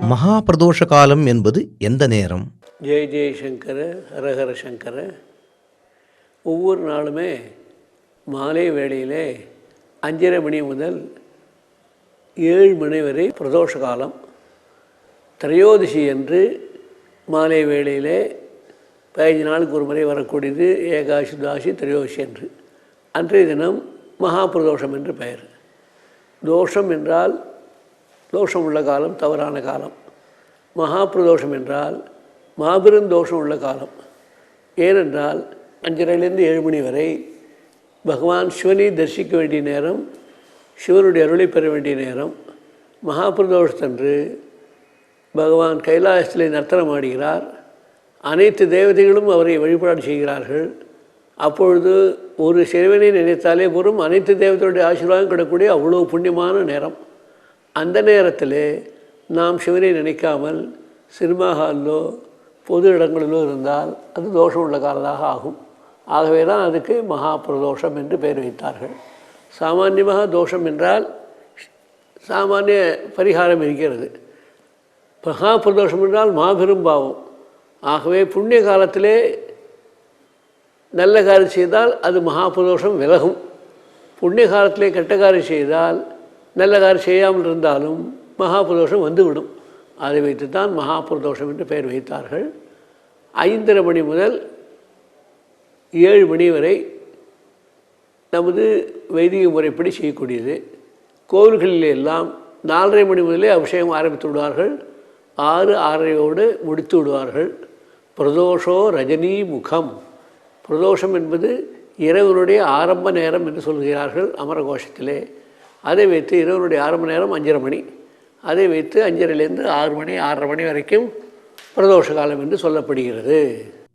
மகா பிரதோஷ காலம் என்பது எந்த நேரம்? ஜெய ஜெயசங்கர ஹரஹர சங்கர. ஒவ்வொரு நாளுமே மாலை வேளையிலே 5:30 மணி முதல் 7 மணி வரை பிரதோஷ காலம். திரையோதசி என்று மாலை வேளையிலே 15 நாளுக்கு ஒரு முறை வரக்கூடியது ஏகாசி துவாசி திரையோதசி என்று. அன்றைய தினம் மகா பிரதோஷம் என்று பெயர். தோஷம் என்றால் தோஷம் உள்ள காலம், தவறான காலம். மகா பிரதோஷம் என்றால் மாபெரும் தோஷம் உள்ள காலம். ஏனென்றால் 5:30லேருந்து 7 மணி வரை பகவான் சிவனை தரிசிக்க வேண்டிய நேரம், சிவனுடைய அருளை பெற வேண்டிய நேரம். மகா பிரதோஷத்தன்று பகவான் கைலாசத்திலே நர்த்தனம் ஆடுகிறார். அனைத்து தேவதைகளும் அவரை வழிபாடு செய்கிறார்கள். அப்பொழுது ஒரு சிறுவனை நினைத்தாலே போரும் அனைத்து தேவதைகளுடைய ஆசீர்வாதம் கிடக்கூடிய அவ்வளோ புண்ணியமான நேரம். அந்த நேரத்தில் நாம் சிவனை நினைக்காமல் சினிமா ஹாலிலோ பொது இடங்களிலோ இருந்தால் அது தோஷம் உள்ள காலதாக ஆகும். ஆகவே தான் அதுக்கு மகா பிரதோஷம் என்று பெயர் வைத்தார்கள். சாமானியமாக தோஷம் என்றால் சாமானிய பரிகாரம் இருக்கிறது. மகா பிரதோஷம் என்றால் மாபெரும் பாவம். ஆகவே புண்ணிய காலத்திலே நல்ல காரியம் செய்தால் அது மகா பிரதோஷம் விலகும். புண்ணிய காலத்திலே கெட்ட காரியம் செய்தால் நல்ல காரியம் செய்யாமல் இருந்தாலும் மகா பிரதோஷம் வந்துவிடும். அதை வைத்து தான் மகா பிரதோஷம் என்று பெயர் வைத்தார்கள். 5:30 மணி முதல் 7 மணி வரை நமது வைதிக முறைப்படி செய்யக்கூடியது. கோவில்களில் எல்லாம் 4:30 மணி முதலே அபிஷேகம் ஆரம்பித்து விடுவார்கள். 6:30 முடித்து விடுவார்கள். பிரதோஷோ ரஜினி முகம். பிரதோஷம் என்பது இரவனுடைய ஆரம்ப நேரம் என்று சொல்கிறார்கள் அமரகோஷத்திலே. அதை வைத்து இரவனுடைய ஆரம்ப நேரம் 5:30 மணி. அதை வைத்து 5:30லேருந்து 6 மணி 6:30 மணி வரைக்கும் பிரதோஷ காலம் என்று சொல்லப்படுகிறது.